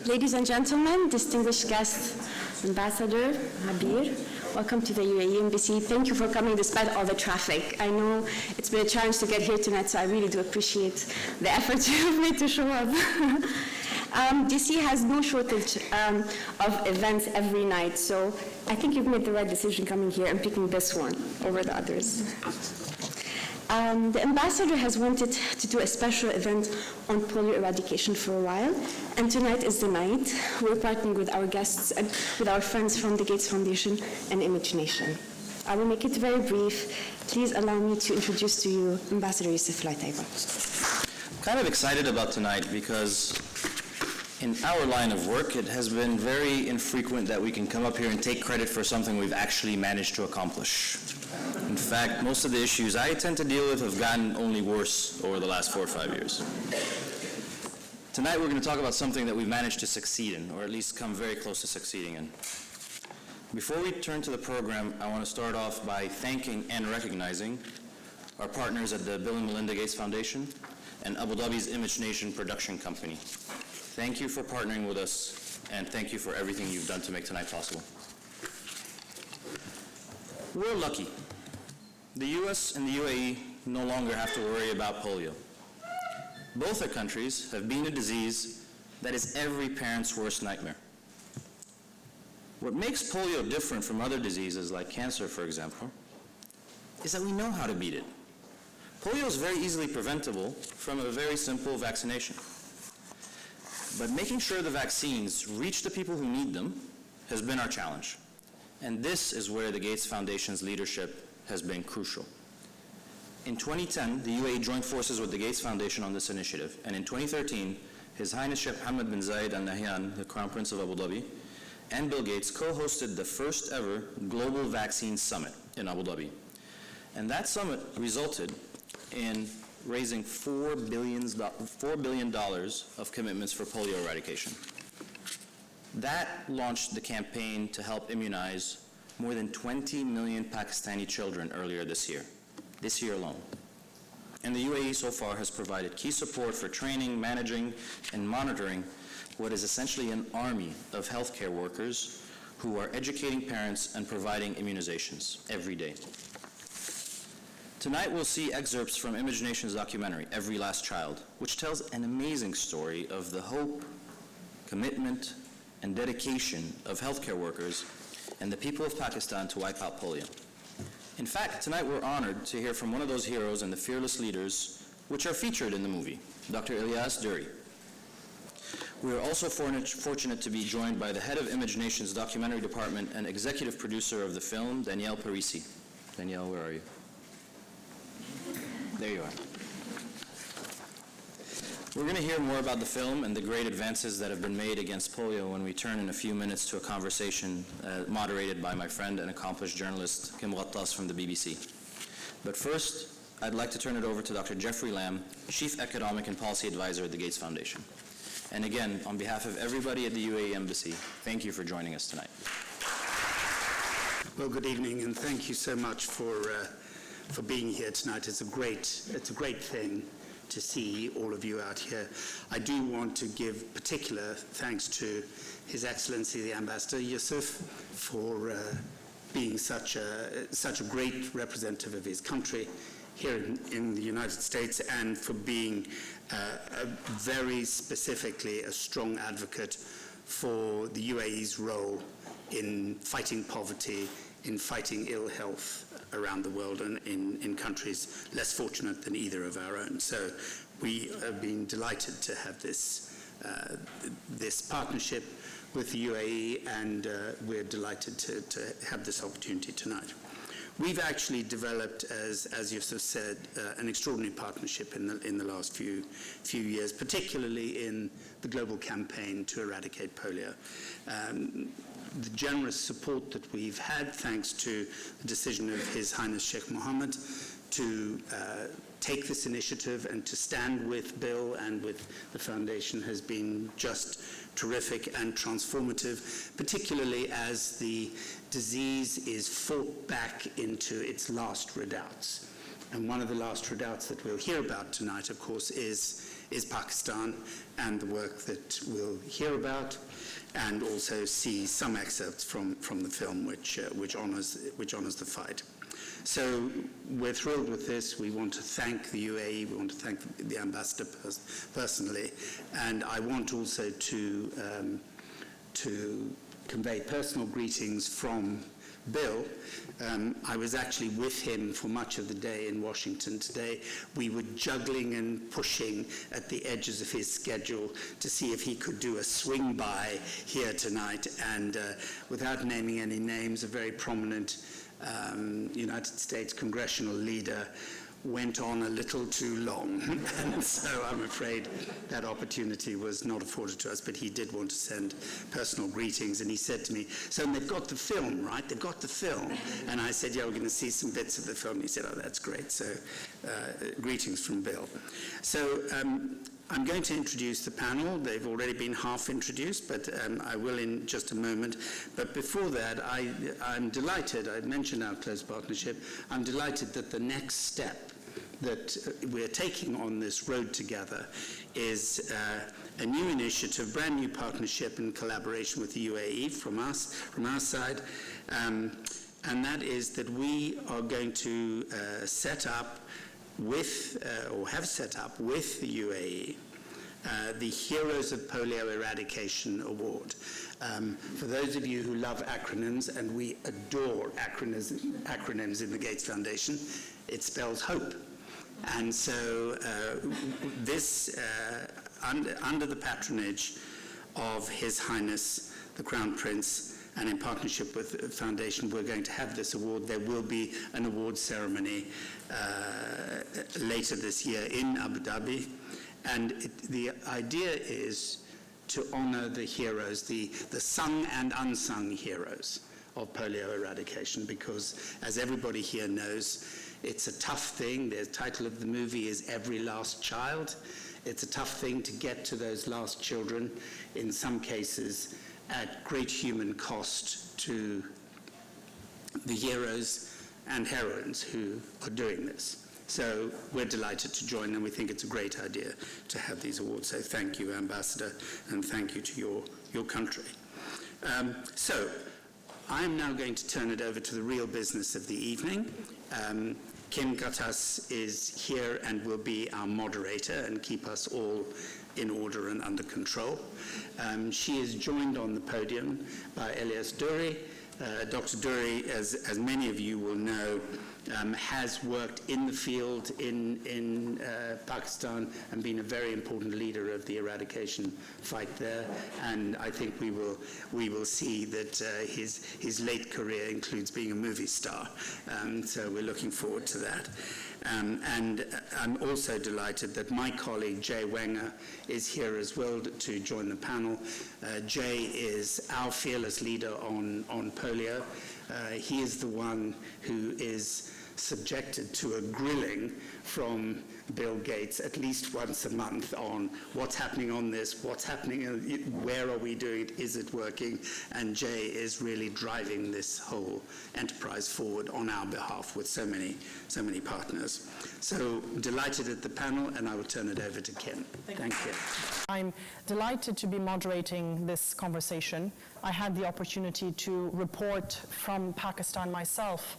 Ladies and gentlemen, distinguished guest, Ambassador Habir, welcome to the UAE Embassy. Thank you for coming despite all the traffic. I know it's been a challenge to get here tonight, so I really do appreciate the effort you've made to show up. DC has no shortage of events every night, so I think you've made the right decision coming here and picking this one over the others. The ambassador has wanted to do a special event on polio eradication for a while, and tonight is the night. We're partnering with our guests and with our friends from the Gates Foundation and Image Nation. I will make it very brief. Please allow me to introduce to you Ambassador Yousef Al Otaiba. I'm kind of excited about tonight because in our line of work, it has been very infrequent that we can come up here and take credit for something we've actually managed to accomplish. In fact, most of the issues I tend to deal with have gotten only worse over the last 4 or 5 years. Tonight we're going to talk about something that we've managed to succeed in, or at least come very close to succeeding in. Before we turn to the program, I want to start off by thanking and recognizing our partners at the Bill and Melinda Gates Foundation and Abu Dhabi's Image Nation production company. Thank you for partnering with us, and thank you for everything you've done to make tonight possible. We're lucky. The US and the UAE no longer have to worry about polio. Both our countries have been a disease that is every parent's worst nightmare. What makes polio different from other diseases like cancer, for example, is that we know how to beat it. Polio is very easily preventable from a very simple vaccination. But making sure the vaccines reach the people who need them has been our challenge. And this is where the Gates Foundation's leadership has been crucial. In 2010, the UAE joined forces with the Gates Foundation on this initiative, and in 2013, His Highness Sheikh Mohammed bin Zayed Al Nahyan, the Crown Prince of Abu Dhabi, and Bill Gates co-hosted the first ever Global Vaccine Summit in Abu Dhabi. And that summit resulted in raising $4 billion of commitments for polio eradication. That launched the campaign to help immunize more than 20 million Pakistani children earlier this year alone. And the UAE so far has provided key support for training, managing, and monitoring what is essentially an army of healthcare workers who are educating parents and providing immunizations every day. Tonight we'll see excerpts from Image Nation's documentary, Every Last Child, which tells an amazing story of the hope, commitment, and dedication of healthcare workers and the people of Pakistan to wipe out polio. In fact, tonight we're honored to hear from one of those heroes and the fearless leaders which are featured in the movie, Dr. Ilyas Duri. We are also fortunate to be joined by the head of Image Nation's documentary department and executive producer of the film, Danielle Parisi. Danielle, where are you? There you are. We're going to hear more about the film and the great advances that have been made against polio when we turn in a few minutes to a conversation moderated by my friend and accomplished journalist Kim Ghattas from the BBC. But first, I'd like to turn it over to Dr. Jeffrey Lamb, Chief Economic and Policy Advisor at the Gates Foundation. And again, on behalf of everybody at the UAE Embassy, thank you for joining us tonight. Well, good evening, and thank you so much for being here tonight. It's a great thing to see all of you out here. I do want to give particular thanks to His Excellency the Ambassador Yousef for being such a great representative of his country here in the United States, and for being very specifically a strong advocate for the UAE's role in fighting poverty, in fighting ill health around the world and in countries less fortunate than either of our own. So we have been delighted to have this partnership with the UAE, and we're delighted to have this opportunity tonight. We've actually developed, as Yousef said, an extraordinary partnership in the last few years, particularly in the global campaign to eradicate polio. The generous support that we've had, thanks to the decision of His Highness Sheikh Mohammed to take this initiative and to stand with Bill and with the Foundation, has been just terrific and transformative, particularly as the disease is fought back into its last redoubts. And one of the last redoubts that we'll hear about tonight, of course, is is Pakistan and the work that we'll hear about, and also see some excerpts from the film which honors the fight. So we're thrilled with this. We want to thank the UAE. We want to thank the ambassador personally, and I want also to convey personal greetings from Bill. I was actually with him for much of the day in Washington today. We were juggling and pushing at the edges of his schedule to see if he could do a swing by here tonight, and without naming any names, a very prominent United States congressional leader went on a little too long, and so I'm afraid that opportunity was not afforded to us, but he did want to send personal greetings, and he said to me, "So they've got the film, right? They've got the film." And I said, "Yeah, we're going to see some bits of the film." And he said, "Oh, that's great." So greetings from Bill. So I'm going to introduce the panel. They've already been half introduced, but I will in just a moment. But before that, I'm delighted, I mentioned our close partnership, I'm delighted that the next step that we're taking on this road together is a new initiative, brand new partnership and collaboration with the UAE from our side, and that is that we are going to set up with, or have set up with the UAE, the Heroes of Polio Eradication Award. For those of you who love acronyms, and we adore acronyms in the Gates Foundation, it spells hope. And so this, under the patronage of His Highness the Crown Prince, and in partnership with the Foundation, we're going to have this award. There will be an award ceremony later this year in Abu Dhabi. And the idea is to honor the heroes, the sung and unsung heroes of polio eradication, because as everybody here knows, it's a tough thing. The title of the movie is Every Last Child. It's a tough thing to get to those last children, in some cases at great human cost to the heroes and heroines who are doing this. So we're delighted to join them. We think it's a great idea to have these awards. So thank you, Ambassador, and thank you to your country. So I am now going to turn it over to the real business of the evening. Kim Gattas is here and will be our moderator and keep us all in order and under control. She is joined on the podium by Elias Duri. Dr. Duri, as many of you will know, has worked in the field in Pakistan and been a very important leader of the eradication fight there. And I think we will see that his late career includes being a movie star. So we're looking forward to that. And I'm also delighted that my colleague Jay Wenger is here as well to join the panel. Jay is our fearless leader on polio. He is the one who is subjected to a grilling from Bill Gates at least once a month on what's happening on this, what's happening, where are we doing it, is it working? And Jay is really driving this whole enterprise forward on our behalf with so many partners. So delighted at the panel, and I will turn it over to Kim. Thank you. I'm delighted to be moderating this conversation. I had the opportunity to report from Pakistan myself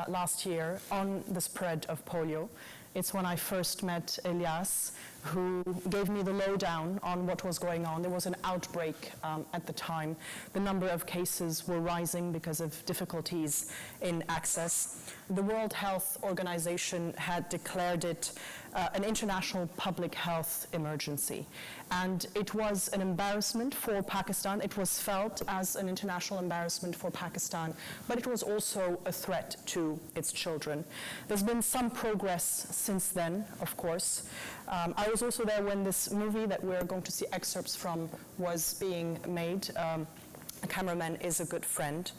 last year on the spread of polio. It's when I first met Elias, who gave me the lowdown on what was going on. There was an outbreak at the time. The number of cases were rising because of difficulties in access. The World Health Organization had declared it an international public health emergency. And it was an embarrassment for Pakistan. It was felt as an international embarrassment for Pakistan, but it was also a threat to its children. There's been some progress since then, of course. I was also there when this movie that we're going to see excerpts from was being made. The cameraman is a good friend.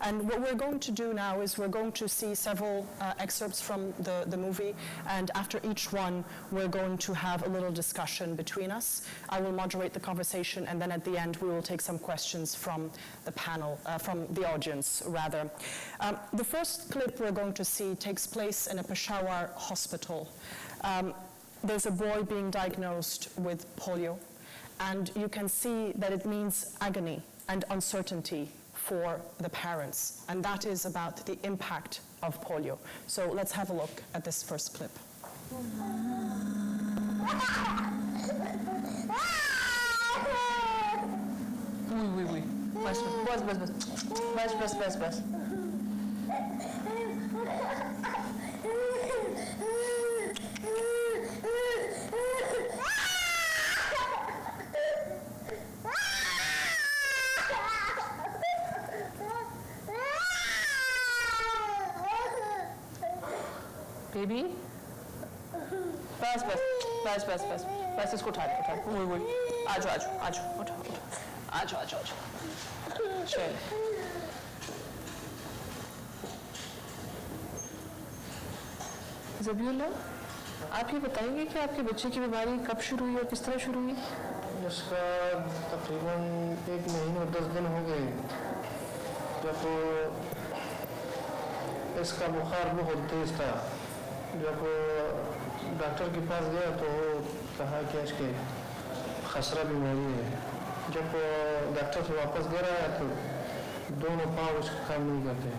And what we're going to do now is we're going to see several excerpts from the movie, and after each one, we're going to have a little discussion between us. I will moderate the conversation, and then at the end, we will take some questions from the panel, from the audience, rather. The first clip we're going to see takes place in a Peshawar hospital. there's a boy being diagnosed with polio, and you can see that it means agony and uncertainty for the parents, and that is about the impact of polio. So let's have a look at this first clip. Oui. Bas. Baby? बस इसको उठा वही आजो चल ज़बीउल्लाह, आप ये बताएंगे कि आपके बच्चे की बीमारी कब शुरू हुई और किस तरह शुरू हुई? इसका तकरीबन 1 महीने और 10 दिन हो गए। जब इसका बुखार बहुत तेज़ था, जब डॉक्टर के पास गया तो कहा कि इसके खसरा बीमारी है। जब डॉक्टर से वापस घर आया तो दोनों पाँव उसका काम नहीं करते।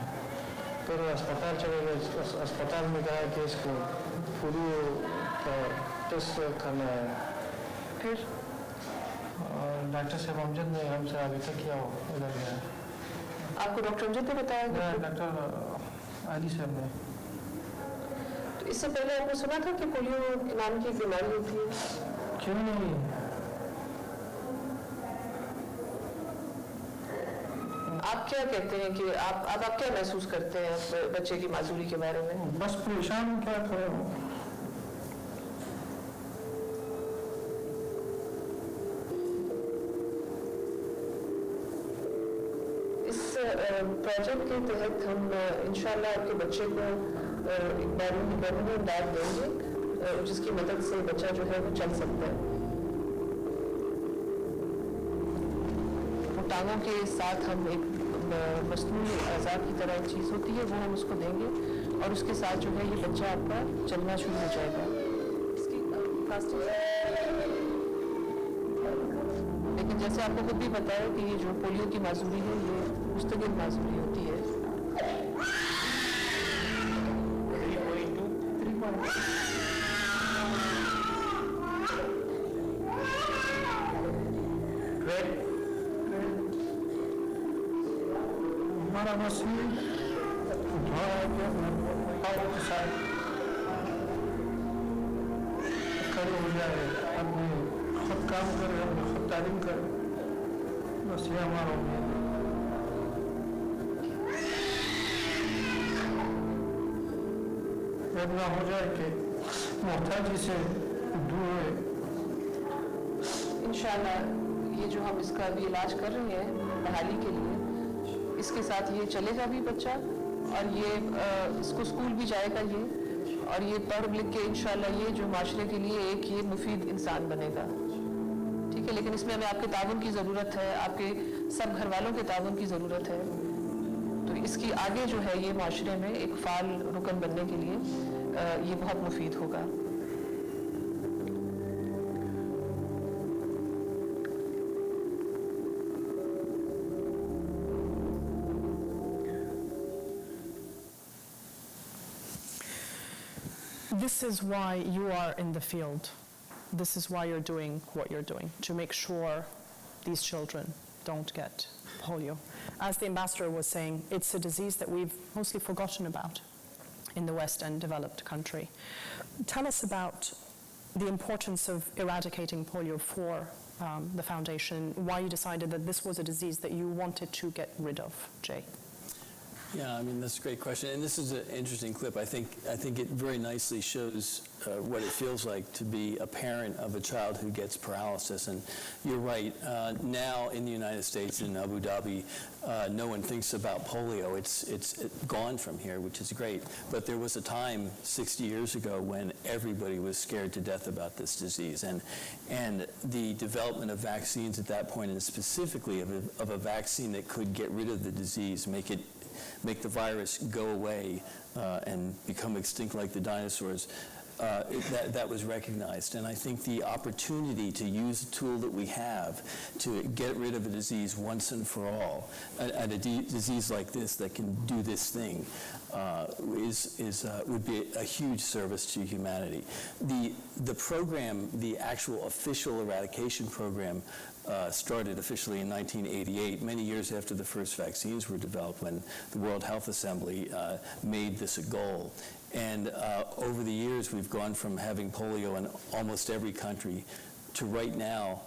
फिर अस्पताल चले गए, अस्पताल में कहा कि इसको पोलियो का टेस्ट करना है। फिर डॉक्टर साहब अमजद ने हमसे आगे तक किया हो इधर गया। आपको डॉक्टर अमजद ने बताया? डॉक्टर आली साहब ने। तो इससे पहले आपने सुना था कि पोलियो नाम की बीमारी होती है? क्यों नहीं? आप क्या कहते हैं कि आप क्या महसूस करते हैं बच्चे की माजूरी के बारे में? बस परेशान हूँ, क्या करें। प्रोजेक्ट के तहत हम इंशाल्लाह आपके बच्चे को एक बैलून डाल देंगे जिसकी मदद से बच्चा जो है वो चल सकता है। टांगों के साथ हम एक मसनूई अज़ा की तरह एक चीज़ होती है वो हम उसको देंगे और उसके साथ जो है ये बच्चा आपका चलना शुरू हो जाएगा। इसकी लेकिन जैसे आपको खुद भी पता है कि ये जो पोलियो की माजूरी है ये मुस्तकिल माजूरी होती है। 3.2 हमारा मसीह खड़े हो जाए, अपने खुद काम करे, अपने खुद तालीम करे, बस ये हमारा उम्मीद है। इतना हो जाए कि मोहताजी से दूर है। इंशाल्लाह ये जो हम इसका अभी इलाज कर रहे हैं बहाली के लिए, इसके साथ ये चलेगा भी बच्चा और ये इसको स्कूल भी जाएगा ये, और ये पढ़ लिख के इंशाल्लाह ये जो माशरे के लिए एक ये मुफीद इंसान बनेगा। ठीक है, लेकिन इसमें हमें आपके ताउन की ज़रूरत है, आपके सब घर वालों के ताउन की ज़रूरत है। तो इसकी आगे जो है ये माशरे में एक फ़ाल रुकन बनने के लिए ये बहुत मुफीद होगा। This is why you are in the field. This is why you're doing what you're doing, to make sure these children don't get polio. As the ambassador was saying, it's a disease that we've mostly forgotten about in the West and developed country. Tell us about the importance of eradicating polio for the foundation, why you decided that this was a disease that you wanted to get rid of, Jay. Yeah, I mean, that's a great question. And this is an interesting clip. I think it very nicely shows what it feels like to be a parent of a child who gets paralysis. And you're right. Now in the United States, in Abu Dhabi, no one thinks about polio. It's gone from here, which is great. But there was a time 60 years ago when everybody was scared to death about this disease. And the development of vaccines at that point, and specifically of a vaccine that could get rid of the disease, make the virus go away and become extinct like the dinosaurs, that was recognized. And I think the opportunity to use a tool that we have to get rid of a disease once and for all, a disease like this that can do this thing, would be a huge service to humanity. The program, the actual official eradication program, started officially in 1988, many years after the first vaccines were developed, when the World Health Assembly made this a goal. And over the years, we've gone from having polio in almost every country to right now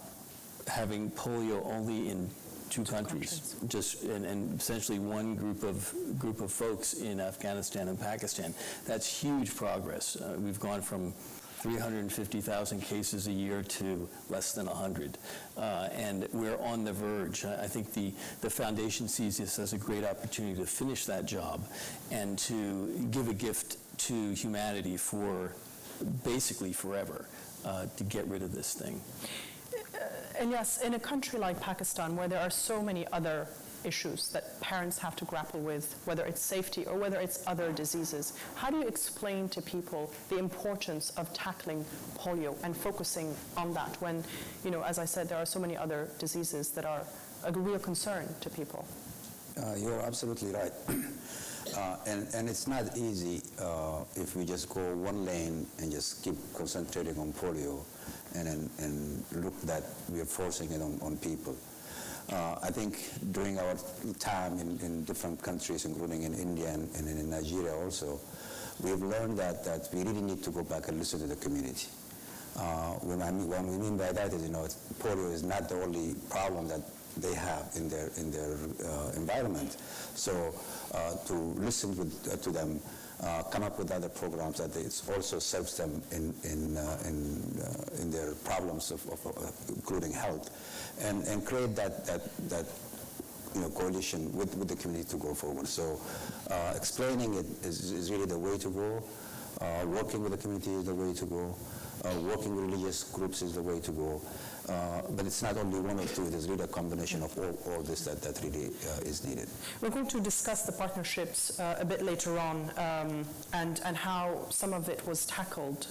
having polio only in two countries, just and essentially one group of folks in Afghanistan and Pakistan. That's huge progress. We've gone from 350,000 cases a year to less than 100. And we're on the verge. I think the foundation sees this as a great opportunity to finish that job and to give a gift to humanity for basically forever, to get rid of this thing. And yes, in a country like Pakistan, where there are so many other issues that parents have to grapple with, whether it's safety or whether it's other diseases, how do you explain to people the importance of tackling polio and focusing on that when, you know, as I said, there are so many other diseases that are a real concern to people? You're absolutely right. And it's not easy if we just go one lane and just keep concentrating on polio and look that we are forcing it on people. I think during our time in different countries, including in India and in Nigeria also, we've learned that we really need to go back and listen to the community. What we mean by that is, you know, polio is not the only problem that they have in their environment. So to listen to them, come up with other programs that it also serves them in their problems of including health, and create that coalition with the community to go forward. So explaining it is really the way to go. Working with the community is the way to go. Working with religious groups is the way to go. But it's not only one or two, there's really a combination of all this that really is needed. We're going to discuss the partnerships a bit later on, and how some of it was tackled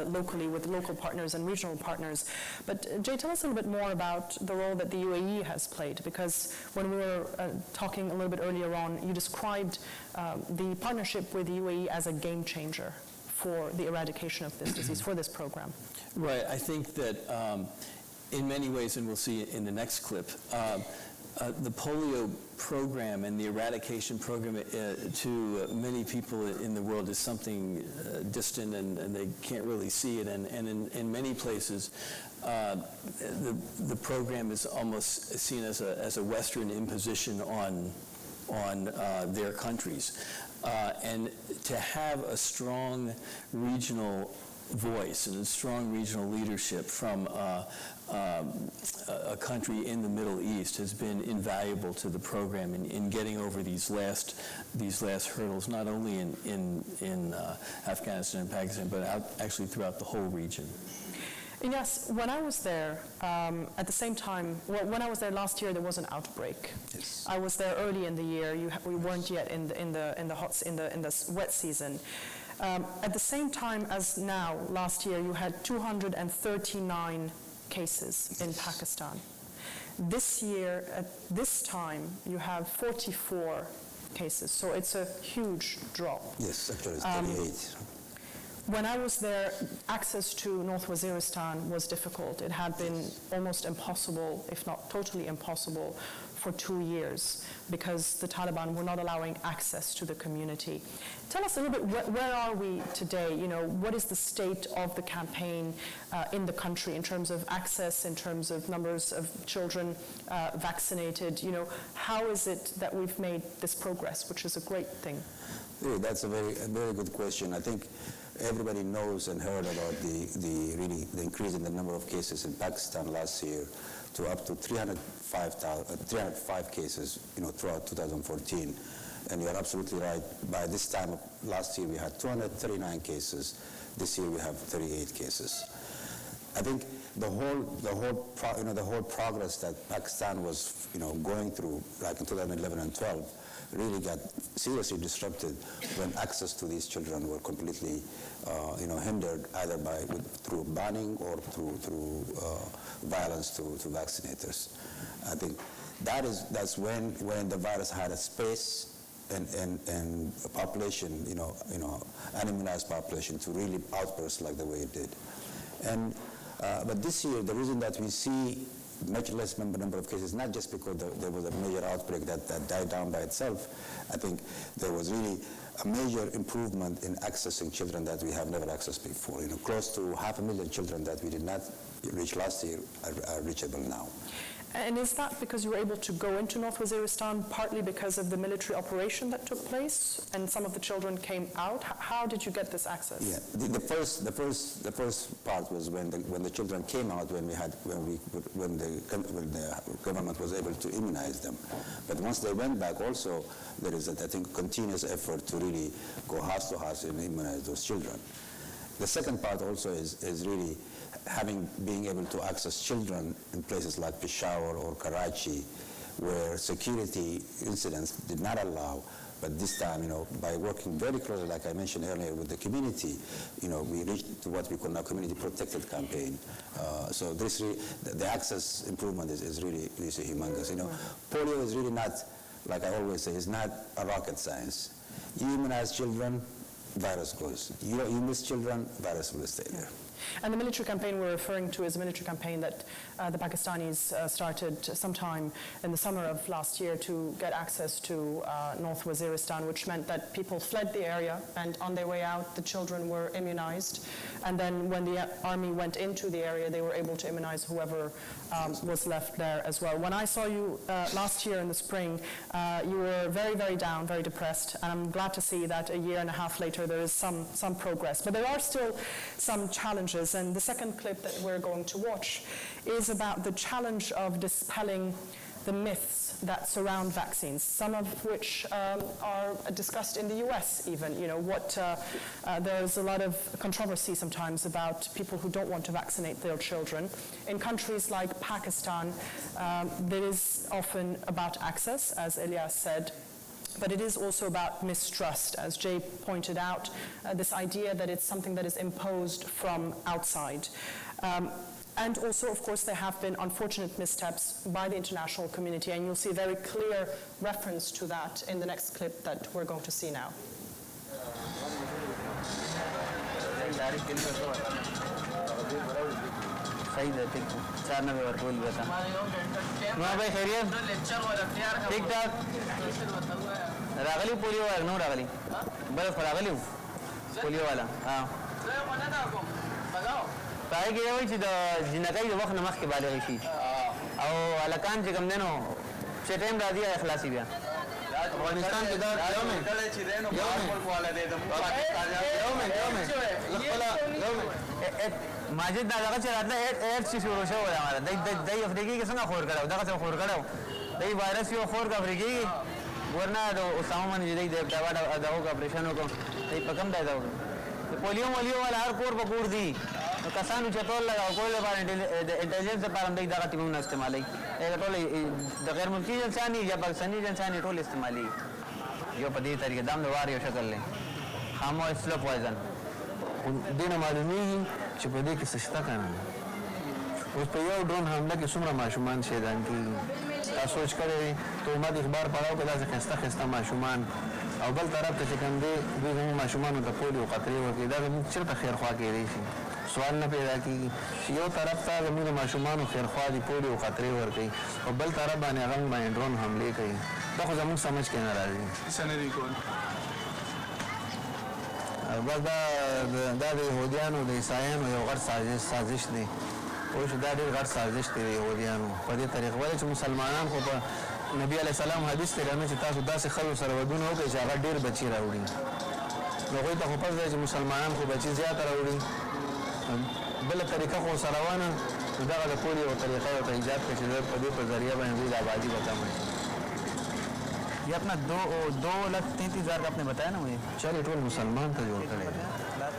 locally with local partners and regional partners. But Jay, tell us a little bit more about the role that the UAE has played, because when we were talking a little bit earlier on, you described the partnership with the UAE as a game changer for the eradication of this disease, for this program. Right. I think that in many ways, and we'll see in the next clip, the polio program and the eradication program to many people in the world is something distant, and they can't really see it. And in many places, the program is almost seen as a Western imposition on their countries. And to have a strong regional voice and a strong regional leadership from a country in the Middle East has been invaluable to the program in getting over these last hurdles, not only in Afghanistan and Pakistan, but actually throughout the whole region. Yes, when I was there, at the same time, when I was there last year, there was an outbreak. Yes. I was there early in the year. We weren't yet in the wet season. At the same time as now, last year, you had 239 cases in Pakistan. This year, at this time, you have 44 cases. So it's a huge drop. Yes, actually it's 38. When I was there, access to North Waziristan was difficult. It had been almost impossible, if not totally impossible, for 2 years because the Taliban were not allowing access to the community. Tell us a little bit, where are we today? You know, what is the state of the campaign in the country in terms of access, in terms of numbers of children vaccinated? You know, how is it that we've made this progress, which is a great thing? Yeah, that's a very good question. I think everybody knows and heard about the increase in the number of cases in Pakistan last year to up to 305 cases, throughout 2014. And you're absolutely right. By this time of last year, we had 239 cases. This year, we have 38 cases. I think the whole progress that Pakistan was, going through, like in 2011 and 12, really got seriously disrupted when access to these children were completely hindered either through banning or through violence to vaccinators. I think that's when the virus had a space and a population, an immunized population to really outburst like the way it did. And but this year, the reason that we see much less number of cases, not just because there was a major outbreak that died down by itself. I think there was really a major improvement in accessing children that we have never accessed before. Close to 500,000 children that we did not reach last year are reachable now. And is that because you were able to go into North Waziristan partly because of the military operation that took place and some of the children came out? How did you get this access? Yeah, the first part was when the children came out, when the government was able to immunize them. But once they went back, also there is, I think, continuous effort to really go house to house and immunize those children. The second part also is really being able to access children in places like Peshawar or Karachi, where security incidents did not allow. But this time, by working very closely, like I mentioned earlier, with the community, we reached to what we call now community protected campaign. So the access improvement is really humongous. Polio is really not, like I always say, it's not a rocket science. You immunize children, virus goes. You miss children, virus will stay there. And the military campaign we're referring to is a military campaign that the Pakistanis started sometime in the summer of last year to get access to North Waziristan, which meant that people fled the area, and on their way out, the children were immunized. And then when the army went into the area, they were able to immunize whoever was left there as well. When I saw you last year in the spring, you were very, very down, very depressed, and I'm glad to see that a year and a half later there is some progress. But there are still some challenges. And the second clip that we're going to watch is about the challenge of dispelling the myths that surround vaccines, some of which are discussed in the US even. There's a lot of controversy sometimes about people who don't want to vaccinate their children. In countries like Pakistan, there is often about access, as Elias said, but it is also about mistrust, as Jay pointed out, this idea that it's something that is imposed from outside. And also, of course, there have been unfortunate missteps by the international community, and you'll see a very clear reference to that in the next clip that we're going to see now. راغلی پولیو والا نو راغلی بلد راغلی پولیو والا پای کې وایي چې د جنکۍ د وخت نه مخکې بالغ شي او هلکان چې کوم دی نو چې ټایم راځي اخلاصي بیا افغانستان کې دا ماجد دا دغه چې راتله ایډ چې شروع شوی دی هغه دی افریقي کې څنګه خور کړی دغه څه خور کړی دی وایرس یو خور که افریقي ورنه د اسامه باندې چې دی د دغه اپریشن وکړو دی په کوم ځای ته وکړو د پولیو مولیو والا هر کور په کور دي نو کسانو چې ټول لګاو کول لپاره د انټلیجنس لپاره هم دی دغه ټیمونه استعمالوي ټول د غیر ملکي جنساني یا پاکستاني جنساني ټول استعمالوي یو په دې طریقه دا هم د وار یو شکل دی خاموش سلو پوایزن دې نه معلومیږي چې په دې کې څه شته که نه اوس په یو ډرون حمله کې څومره ماشومان شهیدان کېږي تا سوچ کړی دی تهمت اخبار پړاو کې داسې ښایسته ښایسته ماشومان او بل طرف ته چې کوم دی دوی زموږ ماشومانو ته پولیو قطرې ورکوي دا زموږ چېرته خیرخوا کېدی شي سوال نه پیدا کېږي چې یو طرف ته زموږ د ماشومانو خیرخوا دي پولیو قطرې ورکوي او بل طرف باندې هغه موږ باندې ډرون حملې کوي دا خو زموږ سمجھ کې نه راځي څه نه دي کول بس دا د یهودیانو د عیسایانو یو غټ سازش دی اوس دا ډېر غټ سازش دی د یهودیانو په دې طریقه ولې چې مسلمانان خو په نبي علیه السلام حدیث دی رانه چې تاسو داسې ښځو سره ودونه وکړئ چې هغه ډېر بچي راوړي نو هغوی ته خو پس دی چې مسلمانان خو بچي زیاته راوړي بله طریقه خو ورسره ونه نو دغه د پولیو یو طریقه ورته ایجاد کړي چې په دې په ذریعه باندې دوی د آبادي به کمه شي یہ اپنا 2,33,000 کا آپ نے بتایا نا مجھے چلے ټول مسلمان ته جوړ کړی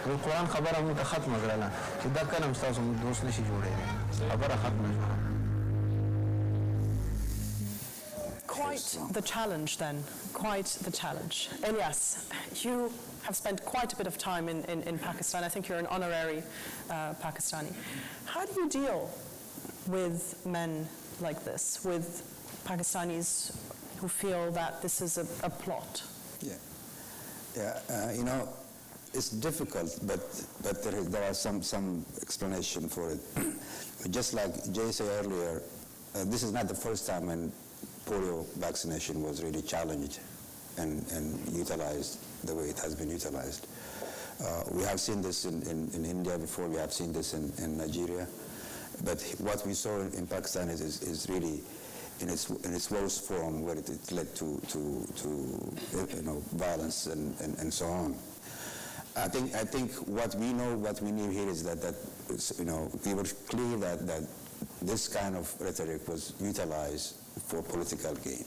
دی قرآن خبره موږ ته ختمه کړله چې دا کله هم ستاسو دوست نشي جوړېدی خبره ختمه شوه Quite Quite the challenge then, quite the challenge. Elias, you have spent quite a bit of time in Pakistan. I think you're an honorary Pakistani. How do you deal with men like this, with Pakistanis who feel that this is a plot? You know, it's difficult, but there are some explanation for it. Just like Jay said earlier, this is not the first time when polio vaccination was really challenged and utilized the way it has been utilized. We have seen this in India before, we have seen this in Nigeria, but what we saw in Pakistan is really in its worst form, where it led to violence and so on. I think what we knew here is that we were clear that this kind of rhetoric was utilized for political gain.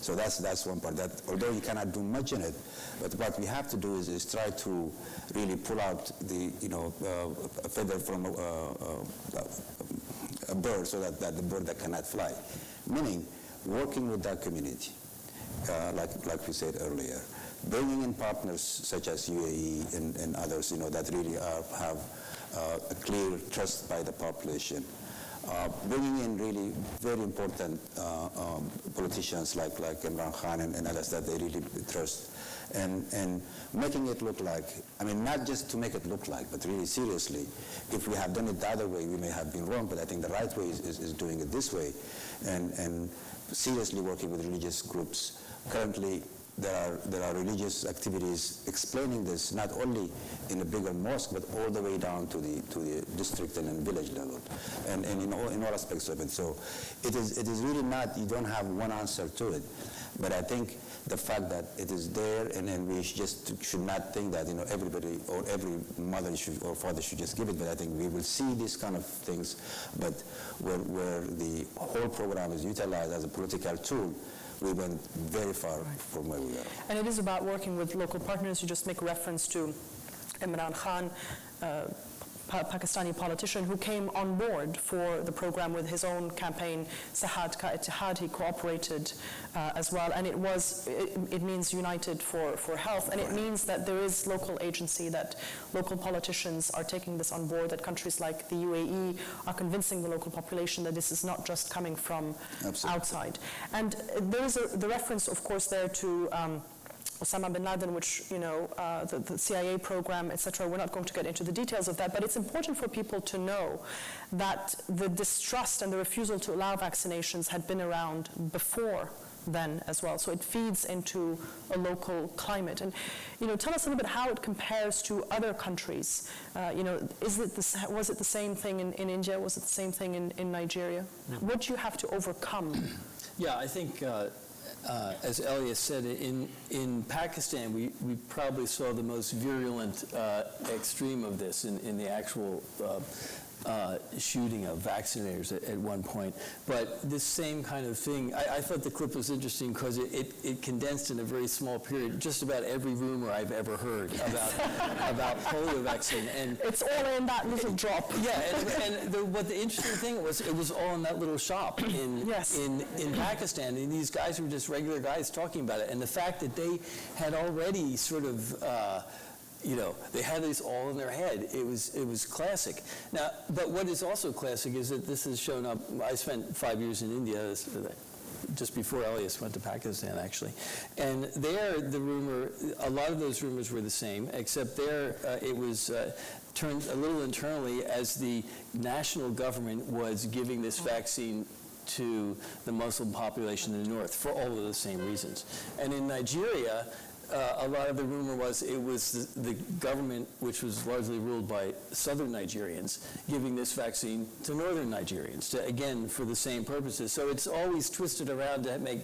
So that's one part. That although you cannot do much in it, but what we have to do is try to really pull out a feather from a bird, so that the bird that cannot fly. Meaning, working with that community, like we said earlier, bringing in partners such as UAE and others, that really have a clear trust by the population. Bringing in really very important politicians like Imran Khan and others that they really trust, and making it look like, not just to make it look like, but really seriously, if we have done it the other way, we may have been wrong, but I think the right way is doing it this way, and seriously working with religious groups. Currently, there are religious activities explaining this, not only in a bigger mosque, but all the way down to the district and village level, and in all aspects of it. So it is really not, you don't have one answer to it, but I think the fact that it is there, and we should not think that everybody or every mother or father should just give it, but I think we will see these kind of things, but where the whole program is utilized as a political tool, we went very far from where we are. And it is about working with local partners. You just make reference to Imran Khan, Pakistani politician who came on board for the program with his own campaign, Sehat Ka Ittihad. He cooperated as well, and it means United for Health, and it means that there is local agency, that local politicians are taking this on board, that countries like the UAE are convincing the local population that this is not just coming from outside. And there is the reference, of course, there to Osama bin Laden, which, the CIA program, etc. We're not going to get into the details of that, but it's important for people to know that the distrust and the refusal to allow vaccinations had been around before then as well. So it feeds into a local climate. And, tell us a little bit how it compares to other countries. Was it the same thing in India? Was it the same thing in Nigeria? What do you have to overcome? Yeah, I think as Elias said, in Pakistan, we probably saw the most virulent extreme of this in the actual shooting of vaccinators at one point. But this same kind of thing, I thought the clip was interesting because it condensed in a very small period just about every rumor I've ever heard about polio vaccine. And it's all in that little drop. Yeah, but the interesting thing was it was all in that little shop in Pakistan, and these guys were just regular guys talking about it. And the fact that they had already sort of they had this all in their head. It was classic. Now, but what is also classic is that this has shown up. I spent 5 years in India, just before Elias went to Pakistan, actually. And there, a lot of those rumors were the same, except there it was turned a little internally as the national government was giving this vaccine to the Muslim population in the north for all of the same reasons. And in Nigeria, a lot of the rumor was it was the government, which was largely ruled by southern Nigerians, giving this vaccine to northern Nigerians, again, for the same purposes. So it's always twisted around to make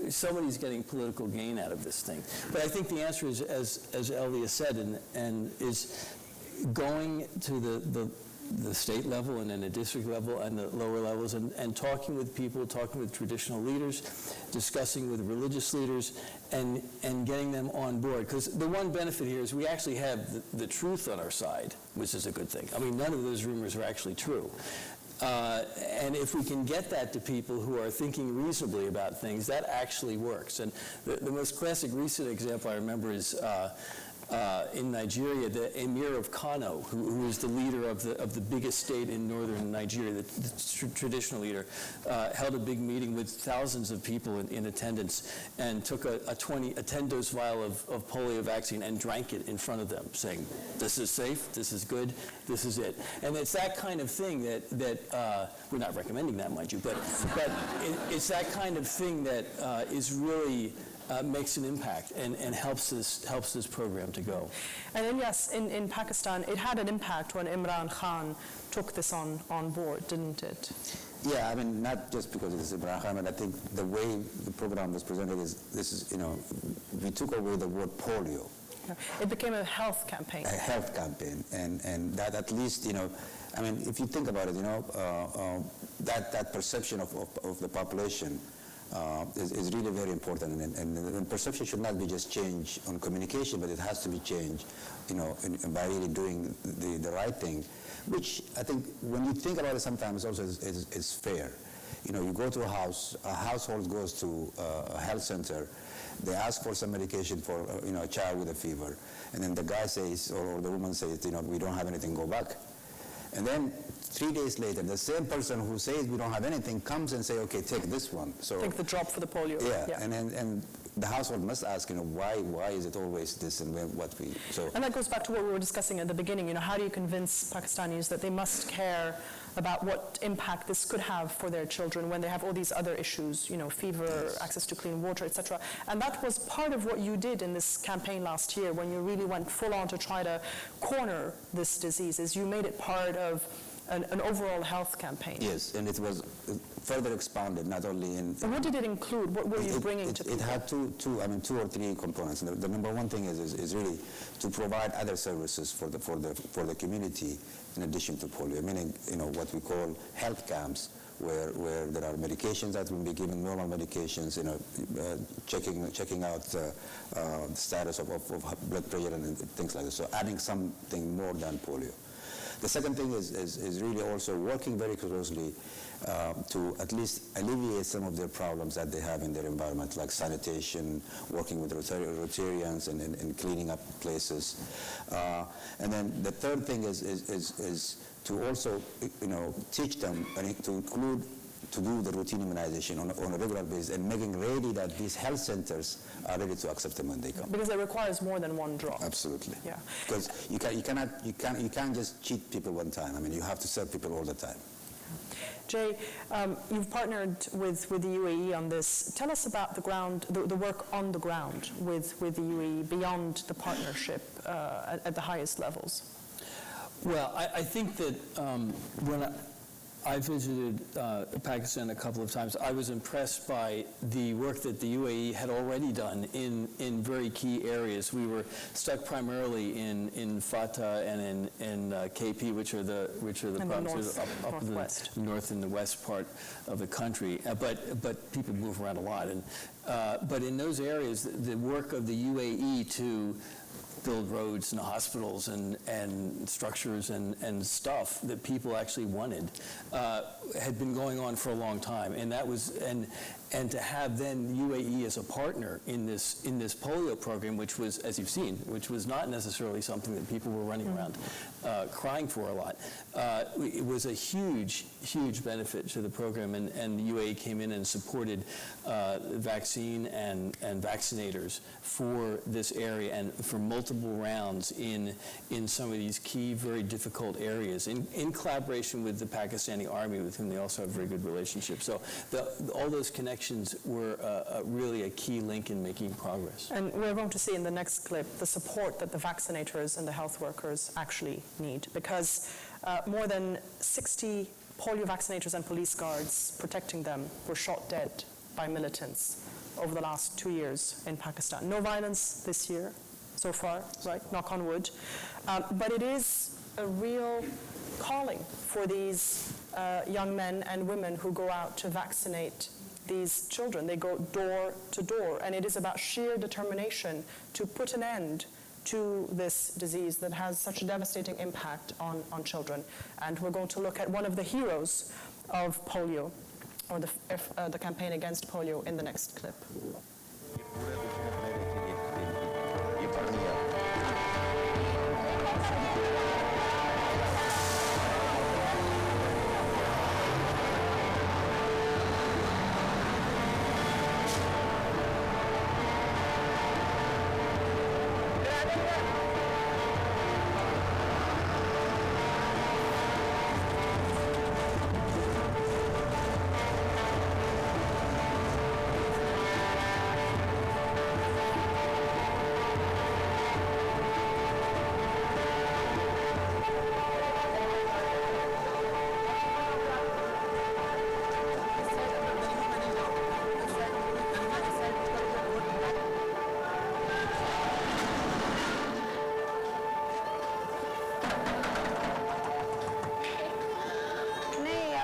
somebody's getting political gain out of this thing. But I think the answer is, as Elias said, and is going to the state level and then the district level and the lower levels, and talking with people, talking with traditional leaders, discussing with religious leaders, and getting them on board. Because the one benefit here is we actually have the truth on our side, which is a good thing. None of those rumors are actually true. And if we can get that to people who are thinking reasonably about things, that actually works. And the most classic recent example I remember is in Nigeria, the Emir of Kano, who is the leader of the biggest state in northern Nigeria, the traditional leader, held a big meeting with thousands of people in attendance and took a 10-dose vial of polio vaccine and drank it in front of them, saying, this is safe, this is good, this is it. And it's that kind of thing that we're not recommending that, mind you, but it's that kind of thing that is really makes an impact and helps this program to go. And then yes, in Pakistan, it had an impact when Imran Khan took this on board, didn't it? Yeah, I mean, not just because it is Imran Khan, but I think the way the program was presented is, we took away the word polio. Yeah. It became a health campaign. A health campaign, and that at least, I mean, if you think about it, that perception of the population is really very important, and perception should not be just change on communication, but it has to be changed, by really doing the right thing, which I think when you think about it sometimes also is fair. You go to a household goes to a health center, they ask for some medication for a child with a fever, and then the guy says, or the woman says, we don't have anything, go back. And then 3 days later, the same person who says we don't have anything comes and say, okay, take this one. So take the drop for the polio. Yeah. And the household must ask, why is it always this, and what we so. And that goes back to what we were discussing at the beginning. How do you convince Pakistanis that they must care about what impact this could have for their children when they have all these other issues, fever, yes, access to clean water, etc. And that was part of what you did in this campaign last year when you really went full on to try to corner this disease, is you made it part of an overall health campaign. Yes, and it was further expanded, not only in... And what did it include? What were you bringing to people? It had two or three components. The number one thing is really to provide other services for the community in addition to polio, meaning, what we call health camps, where there are medications that will be given, normal medications, checking out the status of blood pressure and things like that. So adding something more than polio. The second thing is really also working very closely to at least alleviate some of their problems that they have in their environment, like sanitation, working with Rotarians and cleaning up places. And then the third thing is to also, teach them and to do the routine immunization on a regular basis and making ready that these health centers are ready to accept them when they come. Because it requires more than one drop. Absolutely. Yeah. Because you can't just cheat people one time. I mean, you have to serve people all the time. Jay, you've partnered with the UAE on this. Tell us about the work on the ground with the UAE beyond the partnership at the highest levels. Well, I think that when I visited Pakistan a couple of times, I was impressed by the work that the UAE had already done in very key areas. We were stuck primarily in Fatah and in KP, which are the provinces up the north and the west part of the country. But people move around a lot. But in those areas, the work of the UAE to build roads and hospitals and structures and stuff that people actually wanted had been going on for a long time, and that was and to have then UAE as a partner in this polio program, which was, as you've seen, which was not necessarily something that people were running around crying for a lot. It was a huge benefit to the program, and the UAE came in and supported vaccine and vaccinators for this area and for multiple rounds in some of these key, very difficult areas in collaboration with the Pakistani army, with whom they also have a very good relationship. So all those connections were really a key link in making progress. And we're going to see in the next clip the support that the vaccinators and the health workers actually need, because more than 60 polio vaccinators and police guards protecting them were shot dead by militants over the last 2 years in Pakistan. No violence this year so far, right? Knock on wood. But it is a real calling for these young men and women who go out to vaccinate these children. They go door to door, and it is about sheer determination to put an end to this disease that has such a devastating impact on children. And we're going to look at one of the heroes of polio, or the campaign against polio, in the next clip.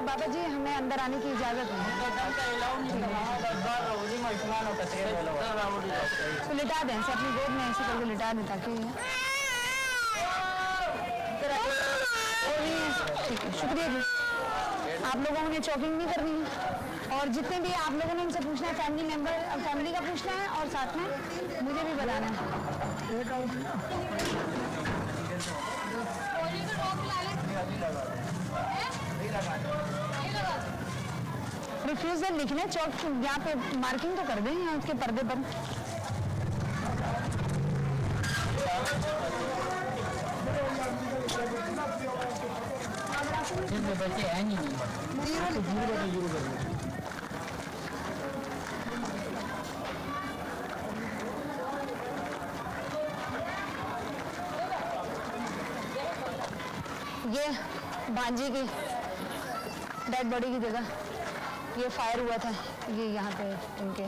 बाबा जी हमें अंदर आने की इजाजत है तो लिटा दें ऐसे अपनी गोद में ऐसे करके लिटा दें ताकि ठीक है शुक्रिया जी आप लोगों ने चॉकिंग भी करनी है और जितने भी आप लोगों ने इनसे पूछना है फैमिली मेंबर फैमिली का पूछना है और साथ में मुझे भी बताना है रिफ्यूजल लिखना चौक यहाँ पे मार्किंग तो कर दें यहाँ उसके पर्दे पर बच्चे हैं नहीं ये भांजी की डेड बॉडी की जगह ये फायर हुआ था ये यहाँ पे इनके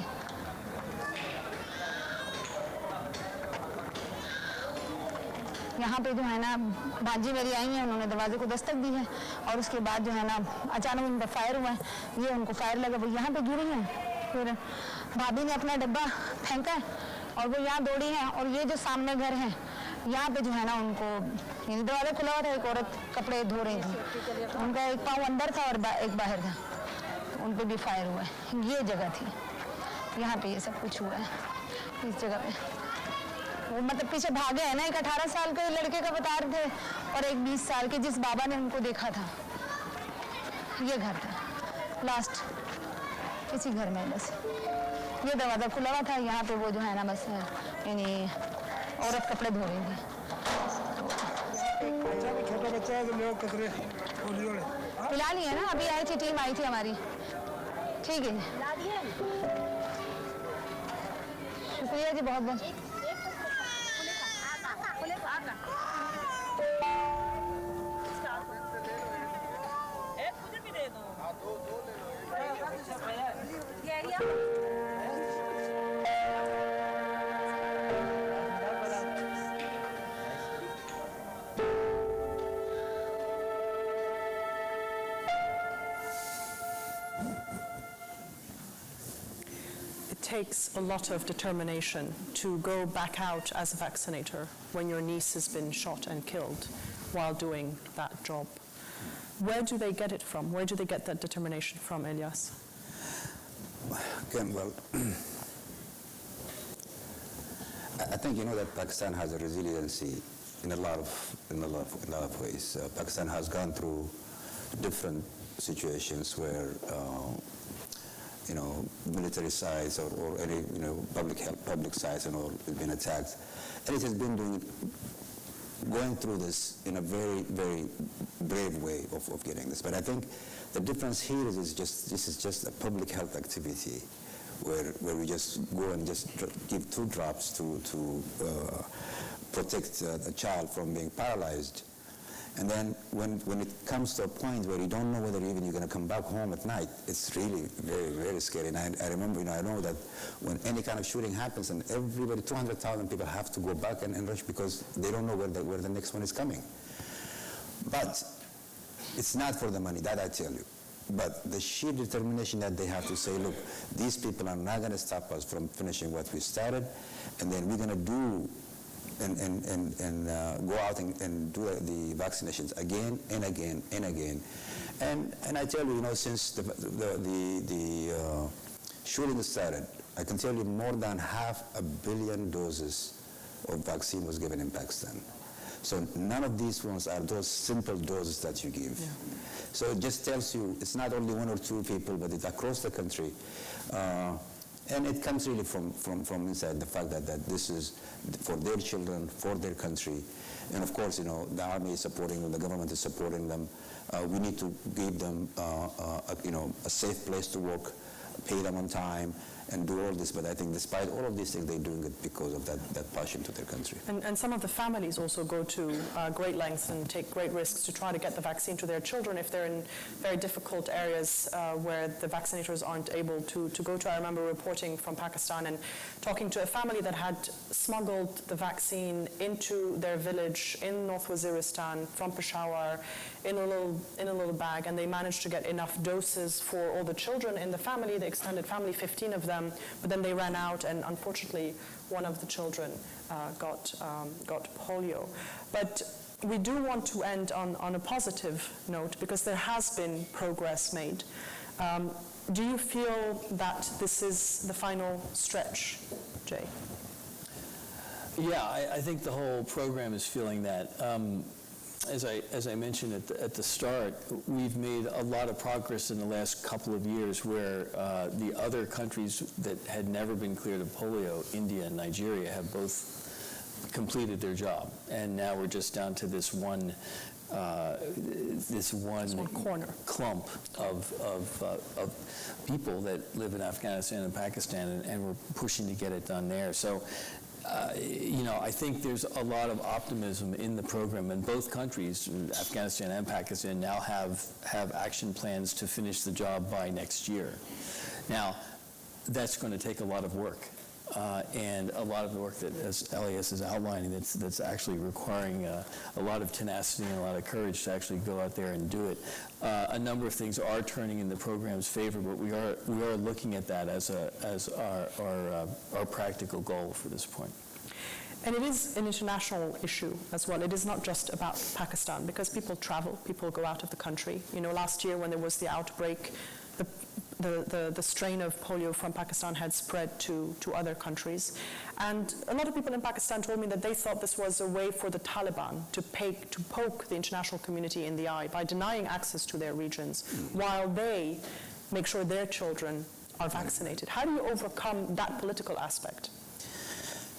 यहाँ पे जो है ना भांजी मेरी आई है उन्होंने दरवाजे को दस्तक दी है और उसके बाद जो है ना अचानक उन पर फायर हुआ है ये उनको फायर लगा वो यहाँ पे गिरी है फिर भाभी ने अपना डब्बा फेंका है और वो यहाँ दौड़ी है और ये जो सामने घर है यहाँ पे जो है ना उनको दरवाजा खुला हुआ था एक औरत कपड़े धो रही थी तो उनका एक पाँव अंदर था और एक बाहर था उन पे भी फायर हुआ है ये जगह थी यहाँ पे ये सब कुछ हुआ है इस जगह पे वो मतलब पीछे भागे है ना एक 18 साल के लड़के का बता रहे थे और एक 20 साल के जिस बाबा ने उनको देखा था ये घर था लास्ट इसी घर में बस ये दरवाज़ा खुला हुआ था यहाँ पे वो जो है ना बस यानी औरत कपड़े धो रही थी छोटा बच्चा है तो लोग कतरे पिला लिए ना अभी आई थी टीम आई थी हमारी ठीक है शुक्रिया जी बहुत बहुत Takes a lot of determination to go back out as a vaccinator when your niece has been shot and killed while doing that job. Where do they get it from? Where do they get that determination from, Elias? Again, well, I think you know that Pakistan has a resiliency in a lot of ways. Pakistan has gone through different situations where military sites or any, public sites and all have been attacked. And it has been going through this in a very, very brave way of getting this. But I think the difference here is this is just a public health activity where we just go and just give 2 drops to protect the child from being paralyzed. And then when it comes to a point where you don't know whether even you're going to come back home at night, it's really very, very scary. And I remember, I know that when any kind of shooting happens and everybody, 200,000 people have to go back and rush because they don't know where the next one is coming. But it's not for the money, that I tell you. But the sheer determination that they have to say, look, these people are not going to stop us from finishing what we started, and then we're going to do go out and do the vaccinations again and again and again. And I tell you, since the shooting started, I can tell you more than 500 million doses of vaccine was given in Pakistan. So none of these ones are those simple doses that you give. Yeah. So it just tells you it's not only one or two people, but it's across the country. And it comes really from inside the fact that this is for their children, for their country. And of course, the army is supporting them, the government is supporting them. We need to give them, a safe place to work, pay them on time, and do all this. But I think despite all of these things, they're doing it because of that passion to their country. And some of the families also go to great lengths and take great risks to try to get the vaccine to their children if they're in very difficult areas where the vaccinators aren't able to go to. I remember reporting from Pakistan and talking to a family that had smuggled the vaccine into their village in North Waziristan from Peshawar in a little bag, and they managed to get enough doses for all the children in the family, the extended family, 15 of them, but then they ran out, and unfortunately one of the children got polio. But we do want to end on a positive note because there has been progress made. Do you feel that this is the final stretch, Jay? Yeah, I think the whole program is feeling that. As I mentioned at the start, we've made a lot of progress in the last couple of years where the other countries that had never been cleared of polio, India and Nigeria, have both completed their job. And now we're just down to this one corner clump of people that live in Afghanistan and Pakistan, and we're pushing to get it done there. So I think there's a lot of optimism in the program, and both countries, Afghanistan and Pakistan, now have action plans to finish the job by next year. Now, that's going to take a lot of work, and a lot of the work that, as Elias is outlining, that's actually requiring a lot of tenacity and a lot of courage to actually go out there and do it. A number of things are turning in the program's favor, but we are looking at that as our practical goal for this point. And it is an international issue as well. It is not just about Pakistan, because people travel, people go out of the country. Last year when there was the outbreak, the strain of polio from Pakistan had spread to other countries. And a lot of people in Pakistan told me that they thought this was a way for the Taliban to poke the international community in the eye by denying access to their regions while they make sure their children are vaccinated. How do you overcome that political aspect?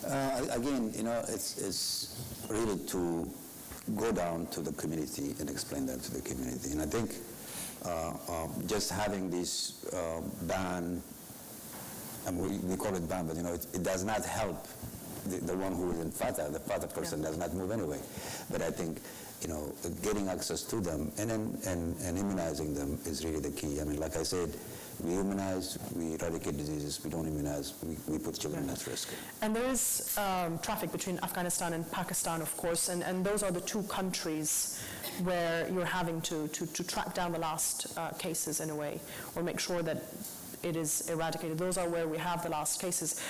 Again, it's really to go down to the community and explain that to the community. And I think just having this ban, and we call it ban, but it does not help the one who is in Fatah. The Fatah person does not move anyway. But I think getting access to them and immunizing them is really the key. I mean, like I said, we immunize, we eradicate diseases. We don't immunize, we put children at risk. And there is traffic between Afghanistan and Pakistan, of course, and those are the two countries where you're having to track down the last cases in a way, or make sure that it is eradicated. Those are where we have the last cases.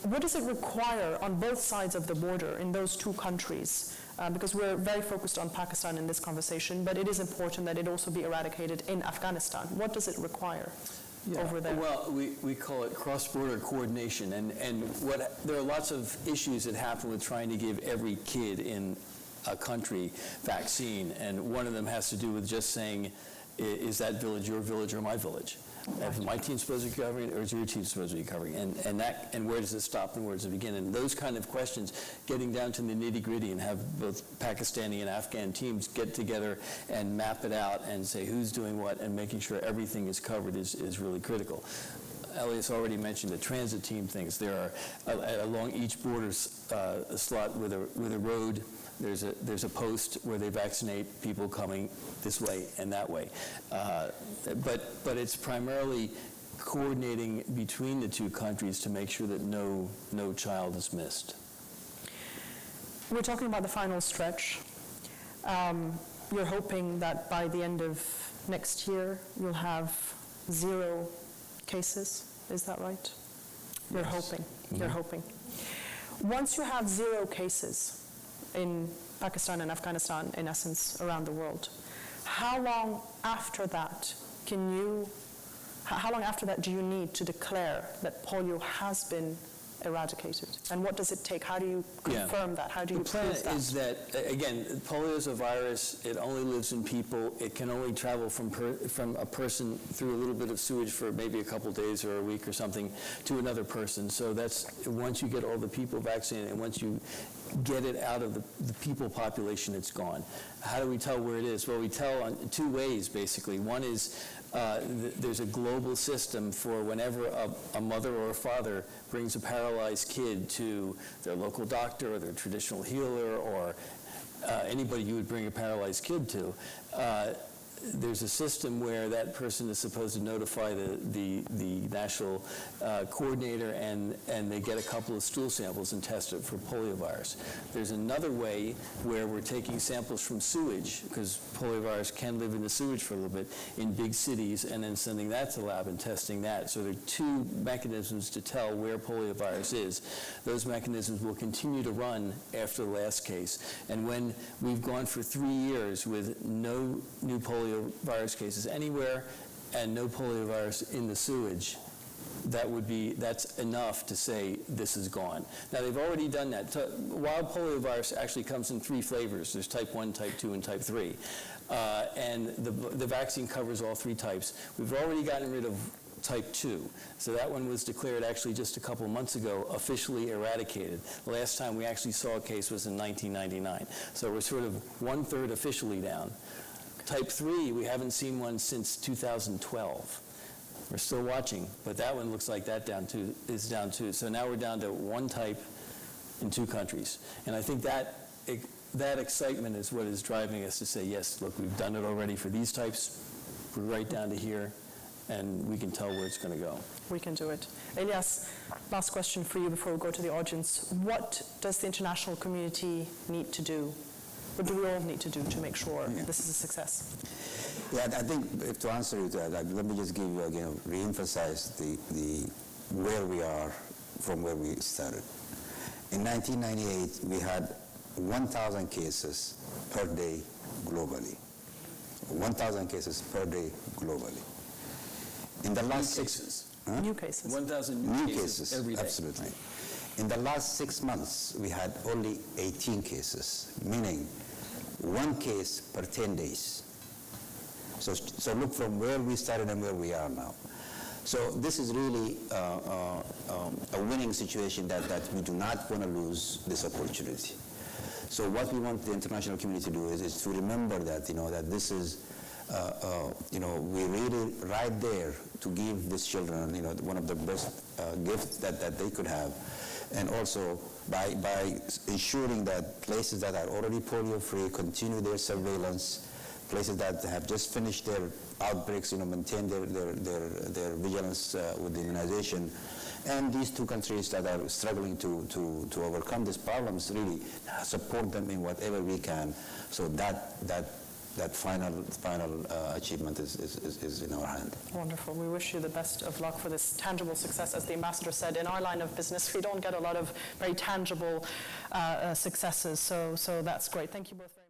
What does it require on both sides of the border in those two countries? Because we're very focused on Pakistan in this conversation, but it is important that it also be eradicated in Afghanistan. What does it require over there? Well, we call it cross-border coordination, and there are lots of issues that happen with trying to give every kid in a country vaccine, and one of them has to do with just saying, is that village your village or my village? Is my team supposed to be covering it, or is your team supposed to be covering it? And where does it stop and where does it begin? And those kind of questions, getting down to the nitty-gritty and have both Pakistani and Afghan teams get together and map it out and say who's doing what and making sure everything is covered is really critical. Elias already mentioned the transit team things. There are along each border slot with a road. There's a post where they vaccinate people coming this way and that way. But it's primarily coordinating between the two countries to make sure that no child is missed. We're talking about the final stretch. You're hoping that by the end of next year you'll have 0 cases. Is that right? You're hoping. Mm-hmm. You're hoping. Once you have 0 cases in Pakistan and Afghanistan, in essence, around the world, how long after that do you need to declare that polio has been eradicated? And what does it take? How do you confirm that? How do you prove that? The plan is that, again, polio is a virus. It only lives in people. It can only travel from a person through a little bit of sewage for maybe a couple days or a week or something to another person. So that's, once you get all the people vaccinated and once you get it out of the people population, it's gone. How do we tell where it is? Well, we tell on 2 ways, basically. One is there's a global system for whenever a mother or a father brings a paralyzed kid to their local doctor or their traditional healer or anybody you would bring a paralyzed kid to, there's a system where that person is supposed to notify the national coordinator, and they get a couple of stool samples and test it for poliovirus. There's another way where we're taking samples from sewage, because poliovirus can live in the sewage for a little bit, in big cities, and then sending that to the lab and testing that. So there are 2 mechanisms to tell where poliovirus is. Those mechanisms will continue to run after the last case. And when we've gone for 3 years with no new poliovirus cases anywhere and no poliovirus in the sewage, that's enough to say this is gone. Now, they've already done that. Wild poliovirus actually comes in 3 flavors. There's type 1, type 2, and type 3. And the vaccine covers all 3 types. We've already gotten rid of type 2. So that one was declared actually just a couple of months ago officially eradicated. The last time we actually saw a case was in 1999. So we're sort of 1/3 officially down. Type 3, we haven't seen one since 2012. We're still watching, but that one looks like that is down too. So now we're down to 1 type in 2 countries. And I think that excitement is what is driving us to say, yes, look, we've done it already for these types. We're right down to here, and we can tell where it's going to go. We can do it. Elias, last question for you before we go to the audience. What does the international community need to do? What do we all need to do to make sure this is a success? Yeah, I think to answer you to that, let me just give you again, re-emphasize the where we are from where we started. In 1998, we had 1,000 cases per day globally. 1,000 cases per day globally. In the last 6 New cases. 1,000 new cases every day. Absolutely. In the last 6 months, we had only 18 cases, meaning 1 case per 10 days. So look from where we started and where we are now. So this is really a winning situation that we do not want to lose this opportunity. So what we want the international community to do is to remember that, that this is, we're really right there to give these children, one of the best gifts that they could have. And also by ensuring that places that are already polio-free continue their surveillance, places that have just finished their outbreaks, maintain their vigilance with the immunization, and these 2 countries that are struggling to overcome these problems, really support them in whatever we can, so that final achievement is in our hand. Wonderful. We wish you the best of luck for this tangible success. As the ambassador said, in our line of business, we don't get a lot of very tangible successes, so that's great. Thank you both very much.